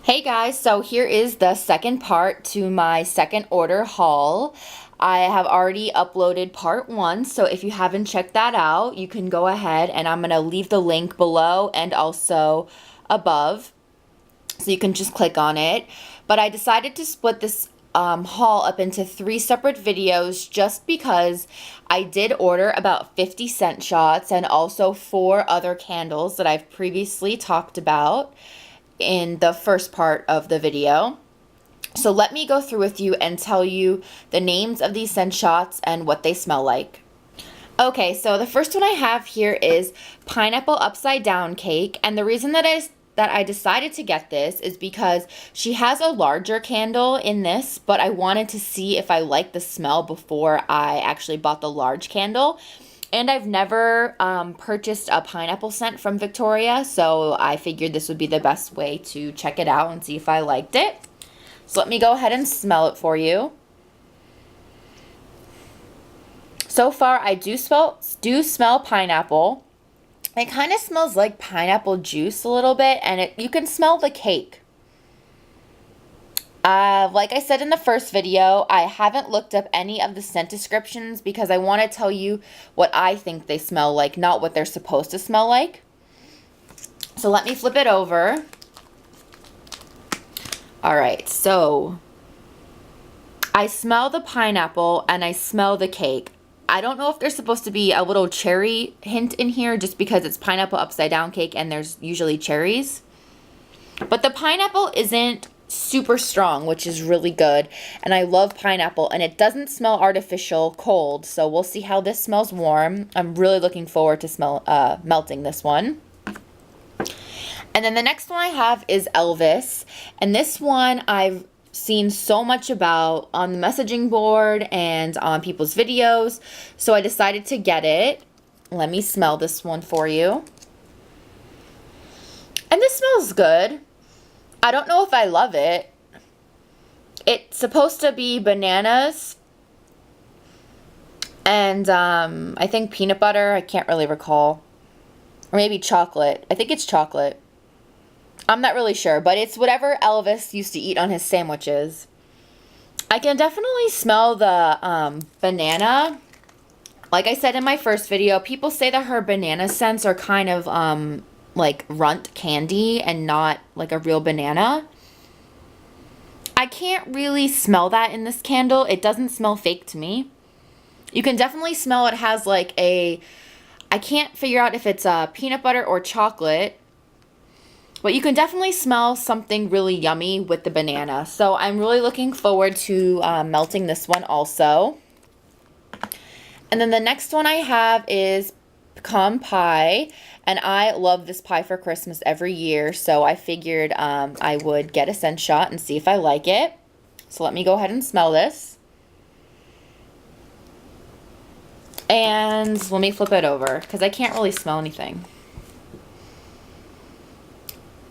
Hey guys, so here is the second part to my second order haul. I have already uploaded part one, so if you haven't checked that out, you can go ahead and I'm going to leave the link below and also above, so you can just click on it. But I decided to split this haul up into three separate videos just because I did order about 50 scent shots and also four other candles that I've previously talked about in the first part of the video. So let me go through with you and tell you the names of these scent shots and what they smell like. Okay, so the first one I have here is Pineapple Upside Down Cake, and the reason that I decided to get this is because she has a larger candle in this, but I wanted to see if I liked the smell before I actually bought the large candle. And I've never purchased a pineapple scent from Victoria, so I figured this would be the best way to check it out and see if I liked it. So let me go ahead and smell it for you. So far, I do smell pineapple. It kind of smells like pineapple juice a little bit, and you can smell the cake. Like I said in the first video, I haven't looked up any of the scent descriptions because I want to tell you what I think they smell like, not what they're supposed to smell like. So let me flip it over. All right, so I smell the pineapple and I smell the cake. I don't know if there's supposed to be a little cherry hint in here just because it's pineapple upside down cake and there's usually cherries. But the pineapple isn't super strong, which is really good, and I love pineapple, and it doesn't smell artificial cold, so we'll see how this smells warm. I'm really looking forward to melting this one. And then the next one I have is Elvis, and this one I've seen so much about on the messaging board and on people's videos, so I decided to get it. Let me smell this one for you. And this smells good. I don't know if I love it. It's supposed to be bananas and I think peanut butter. I can't really recall. Or maybe chocolate. I think it's chocolate. I'm not really sure, but it's whatever Elvis used to eat on his sandwiches. I can definitely smell the banana. Like I said in my first video, people say that her banana scents are kind of like runt candy and not like a real banana. I can't really smell that in this candle. It doesn't smell fake to me. You can definitely smell it has like I can't figure out if it's a peanut butter or chocolate, but you can definitely smell something really yummy with the banana. So I'm really looking forward to melting this one also. And then the next one I have is pecan pie, and I love this pie for Christmas every year, so I figured I would get a scent shot and see if I like it. So let me go ahead and smell this. And let me flip it over because I can't really smell anything.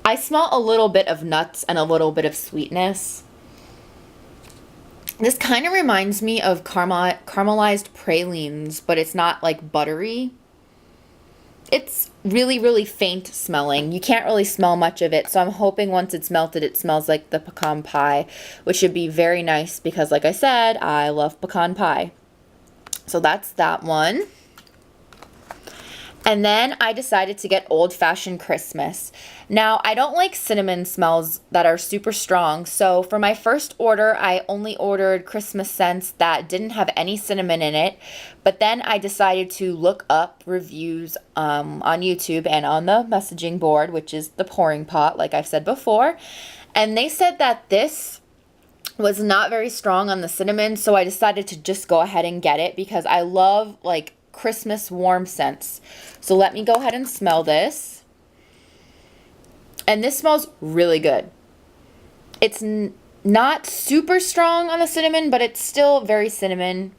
I smell a little bit of nuts and a little bit of sweetness. This kind of reminds me of caramelized pralines, but it's not like buttery. It's really, really faint smelling. You can't really smell much of it, so I'm hoping once it's melted it smells like the pecan pie, which should be very nice because, like I said, I love pecan pie. So that's that one. And then I decided to get Old Fashioned Christmas. Now, I don't like cinnamon smells that are super strong, so for my first order, I only ordered Christmas scents that didn't have any cinnamon in it, but then I decided to look up reviews on YouTube and on the messaging board, which is the Pouring Pot, like I've said before, and they said that this was not very strong on the cinnamon, so I decided to just go ahead and get it because I love, like, Christmas warm scents. So let me go ahead and smell this. And this smells really good. It's not super strong on the cinnamon, but it's still very cinnamon.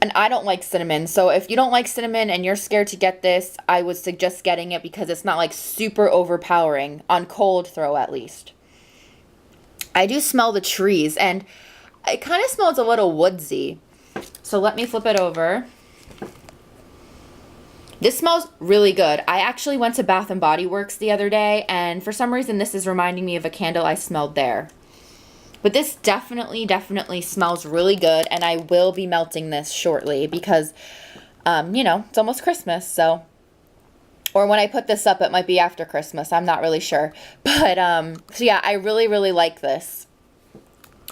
And I don't like cinnamon. So if you don't like cinnamon and you're scared to get this, I would suggest getting it because it's not like super overpowering on cold throw at least. I do smell the trees and it kind of smells a little woodsy. So let me flip it over. This smells really good. I actually went to Bath and Body Works the other day, and for some reason this is reminding me of a candle I smelled there. But this definitely, definitely smells really good, and I will be melting this shortly because, you know, it's almost Christmas, so. Or when I put this up, it might be after Christmas. I'm not really sure. But, so yeah, I really, really like this.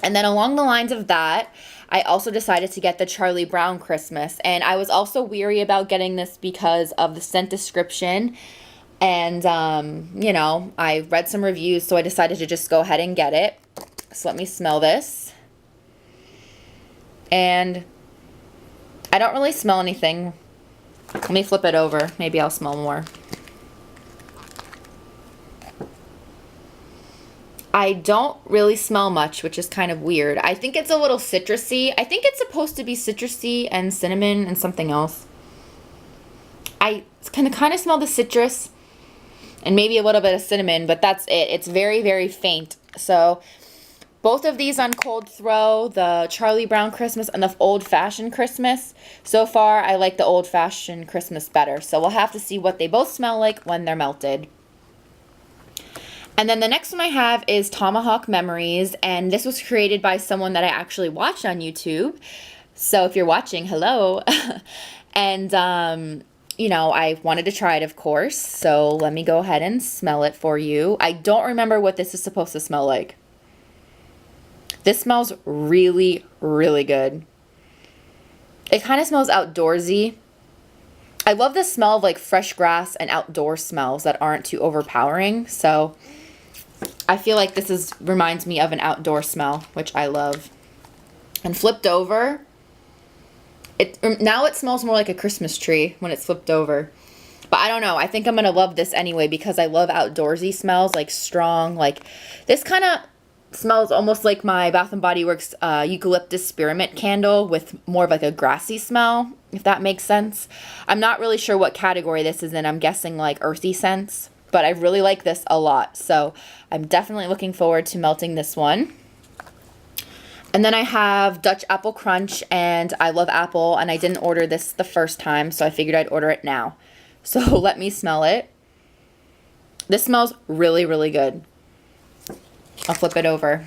And then along the lines of that, I also decided to get the Charlie Brown Christmas. And I was also weary about getting this because of the scent description. And, you know, I read some reviews, so I decided to just go ahead and get it. So let me smell this. And I don't really smell anything. Let me flip it over. Maybe I'll smell more. I don't really smell much, which is kind of weird. I think it's a little citrusy. I think it's supposed to be citrusy and cinnamon and something else. I can kind of smell the citrus and maybe a little bit of cinnamon, but that's it. It's very, very faint. So both of these on cold throw, the Charlie Brown Christmas and the Old Fashioned Christmas. So far, I like the Old Fashioned Christmas better. So we'll have to see what they both smell like when they're melted. And then the next one I have is Tomahawk Memories. And this was created by someone that I actually watched on YouTube. So if you're watching, hello. And, you know, I wanted to try it, of course. So let me go ahead and smell it for you. I don't remember what this is supposed to smell like. This smells really, really good. It kind of smells outdoorsy. I love the smell of like fresh grass and outdoor smells that aren't too overpowering. So I feel like this reminds me of an outdoor smell, which I love. And flipped over, now it smells more like a Christmas tree when it's flipped over. But I don't know. I think I'm going to love this anyway because I love outdoorsy smells, like strong. Like this kind of smells almost like my Bath and Body Works eucalyptus spearmint candle with more of like a grassy smell, if that makes sense. I'm not really sure what category this is in. I'm guessing like earthy scents, but I really like this a lot. So I'm definitely looking forward to melting this one. And then I have Dutch Apple Crunch, and I love apple, and I didn't order this the first time, so I figured I'd order it now. So let me smell it. This smells really, really good. I'll flip it over.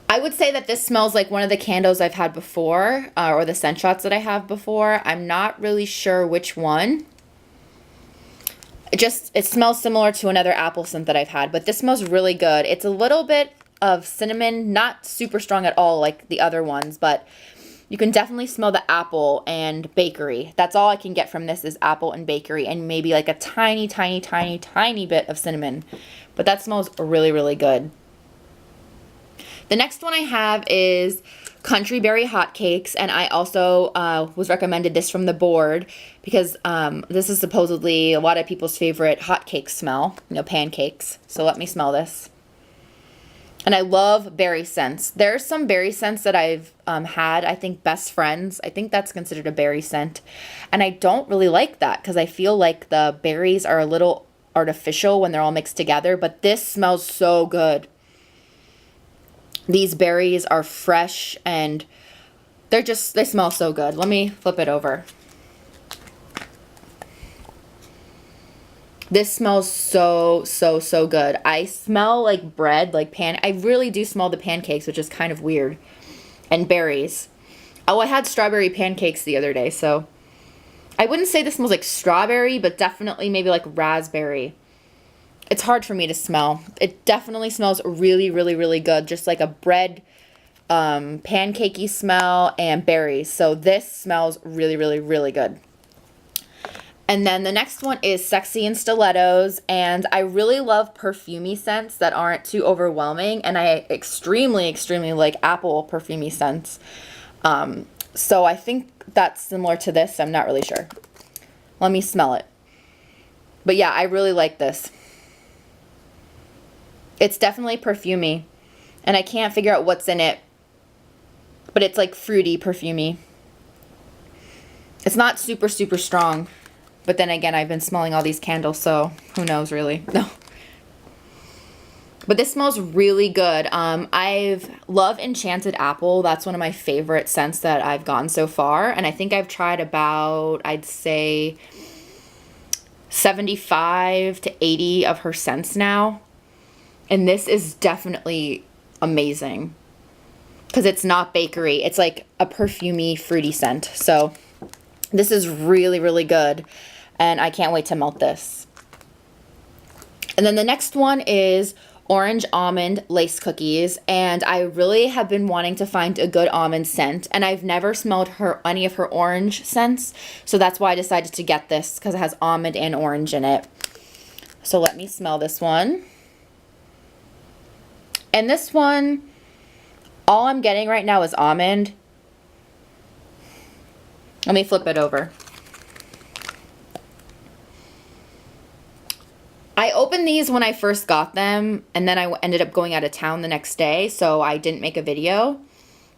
I would say that this smells like one of the candles I've had before, or the scent shots that I have before. I'm not really sure which one. It smells similar to another apple scent that I've had, but this smells really good. It's a little bit of cinnamon, not super strong at all like the other ones, but you can definitely smell the apple and bakery. That's all I can get from this is apple and bakery and maybe like a tiny, tiny, tiny, tiny bit of cinnamon. But that smells really, really good. The next one I have is Country Berry Hotcakes, and I also was recommended this from the board because this is supposedly a lot of people's favorite hotcake smell, you know, pancakes. So let me smell this. And I love berry scents. There's some berry scents that I've had. I think Best Friends. I think that's considered a berry scent. And I don't really like that because I feel like the berries are a little artificial when they're all mixed together. But this smells so good. These berries are fresh and they smell so good. Let me flip it over. This smells so, so, so good. I smell like bread, like I really do smell the pancakes, which is kind of weird. And berries. Oh, I had strawberry pancakes the other day, so I wouldn't say this smells like strawberry, but definitely maybe like raspberry. It's hard for me to smell. It definitely smells really, really, really good. Just like a bread, pancakey smell and berries. So this smells really, really, really good. And then the next one is Sexy in Stilettos, and I really love perfumey scents that aren't too overwhelming, and I extremely, extremely like apple perfumey scents. So I think that's similar to this. I'm not really sure. Let me smell it. But yeah, I really like this. It's definitely perfumey, and I can't figure out what's in it, but it's like fruity perfumey. It's not super, super strong. But then again, I've been smelling all these candles, so who knows really. No. But this smells really good. I've love Enchanted Apple. That's one of my favorite scents that I've gotten so far. And I think I've tried about, I'd say, 75 to 80 of her scents now. And this is definitely amazing. Because it's not bakery. It's like a perfumey, fruity scent. So this is really, really good. And I can't wait to melt this. And then the next one is Orange Almond Lace Cookies. And I really have been wanting to find a good almond scent. And I've never smelled any of her orange scents. So that's why I decided to get this, because it has almond and orange in it. So let me smell this one. And this one, all I'm getting right now is almond. Let me flip it over. I opened these when I first got them, and then I ended up going out of town the next day, so I didn't make a video.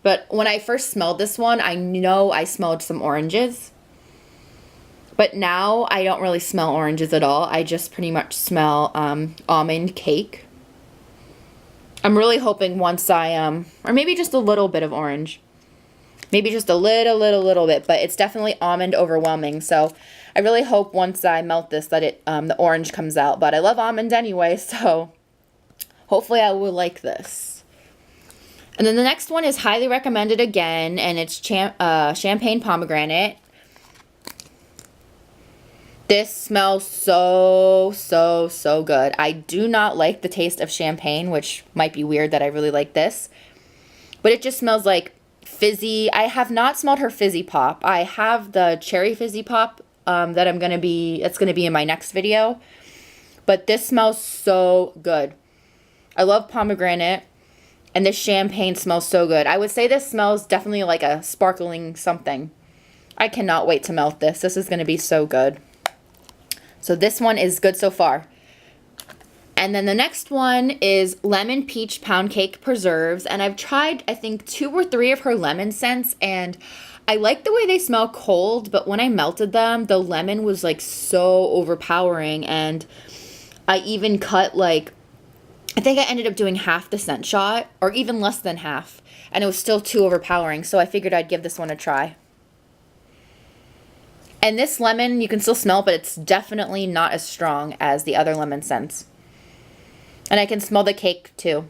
But when I first smelled this one, I know I smelled some oranges. But now I don't really smell oranges at all. I just pretty much smell almond cake. I'm really hoping once or maybe just a little bit of orange. Maybe just a little bit, but it's definitely almond overwhelming. So I really hope once I melt this that the orange comes out. But I love almond anyway, so hopefully I will like this. And then the next one is highly recommended again, and it's Champagne Pomegranate. This smells so good. I do not like the taste of champagne, which might be weird that I really like this. But it just smells like fizzy. I have not smelled her fizzy pop. I have the cherry fizzy pop that's going to be in my next video. But this smells so good. I love pomegranate, and this champagne smells so good. I would say this smells definitely like a sparkling something. I cannot wait to melt this. This is going to be so good. So this one is good so far. And then the next one is Lemon Peach Pound Cake Preserves. And I've tried, I think, 2 or 3 of her lemon scents. And I like the way they smell cold. But when I melted them, the lemon was like so overpowering. And I even cut I think I ended up doing half the scent shot. Or even less than half. And it was still too overpowering. So I figured I'd give this one a try. And this lemon, you can still smell, but it's definitely not as strong as the other lemon scents. And I can smell the cake too.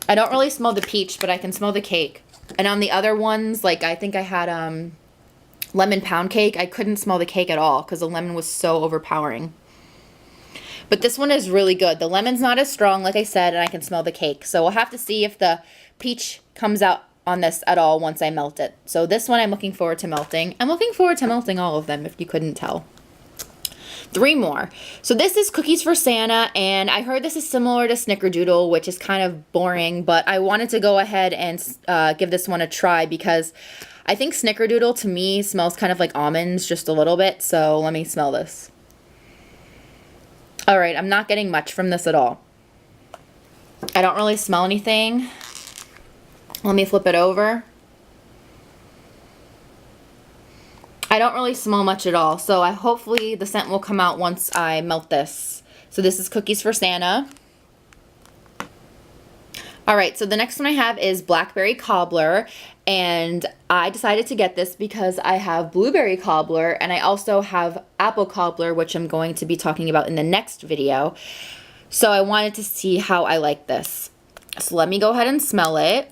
I don't really smell the peach, but I can smell the cake. And on the other ones, like I think I had lemon pound cake, I couldn't smell the cake at all because the lemon was so overpowering. But this one is really good. The lemon's not as strong, like I said, and I can smell the cake. So we'll have to see if the peach comes out on this at all once I melt it. So this one I'm looking forward to melting. I'm looking forward to melting all of them if you couldn't tell. 3 more. So this is Cookies for Santa, and I heard this is similar to Snickerdoodle, which is kind of boring, but I wanted to go ahead and give this one a try because I think Snickerdoodle to me smells kind of like almonds just a little bit. So let me smell this. All right, I'm not getting much from this at all. I don't really smell anything. Let me flip it over. I don't really smell much at all, so hopefully the scent will come out once I melt this. So this is Cookies for Santa. Alright, so the next one I have is Blackberry Cobbler, and I decided to get this because I have Blueberry Cobbler, and I also have Apple Cobbler, which I'm going to be talking about in the next video. So I wanted to see how I like this. So let me go ahead and smell it.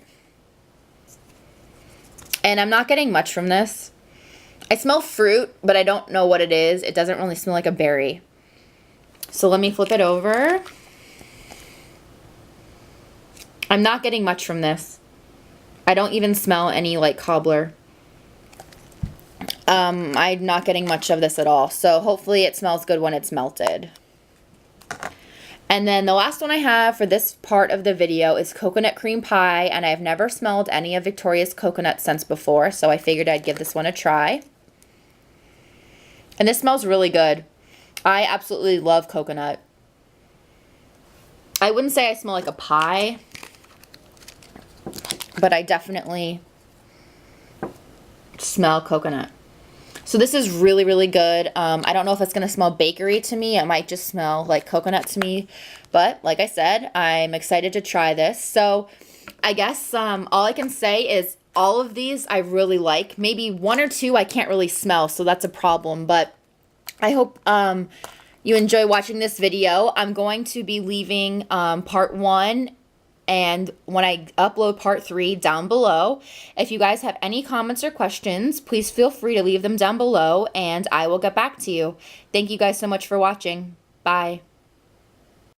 And I'm not getting much from this. I smell fruit, but I don't know what it is. It doesn't really smell like a berry. So let me flip it over. I'm not getting much from this. I don't even smell any like cobbler. I'm not getting much of this at all. So hopefully it smells good when it's melted. And then the last one I have for this part of the video is Coconut Cream Pie, and I've never smelled any of Victoria's coconut scents before, so I figured I'd give this one a try. And this smells really good. I absolutely love coconut. I wouldn't say I smell like a pie, but I definitely smell coconut. So this is really, really good. I don't know if it's going to smell bakery to me. It might just smell like coconut to me. But like I said, I'm excited to try this. So I guess all I can say is all of these I really like. Maybe one or two I can't really smell, so that's a problem. But I hope you enjoy watching this video. I'm going to be leaving part 1 and when I upload part 3 down below. If you guys have any comments or questions, please feel free to leave them down below and I will get back to you. Thank you guys so much for watching. Bye.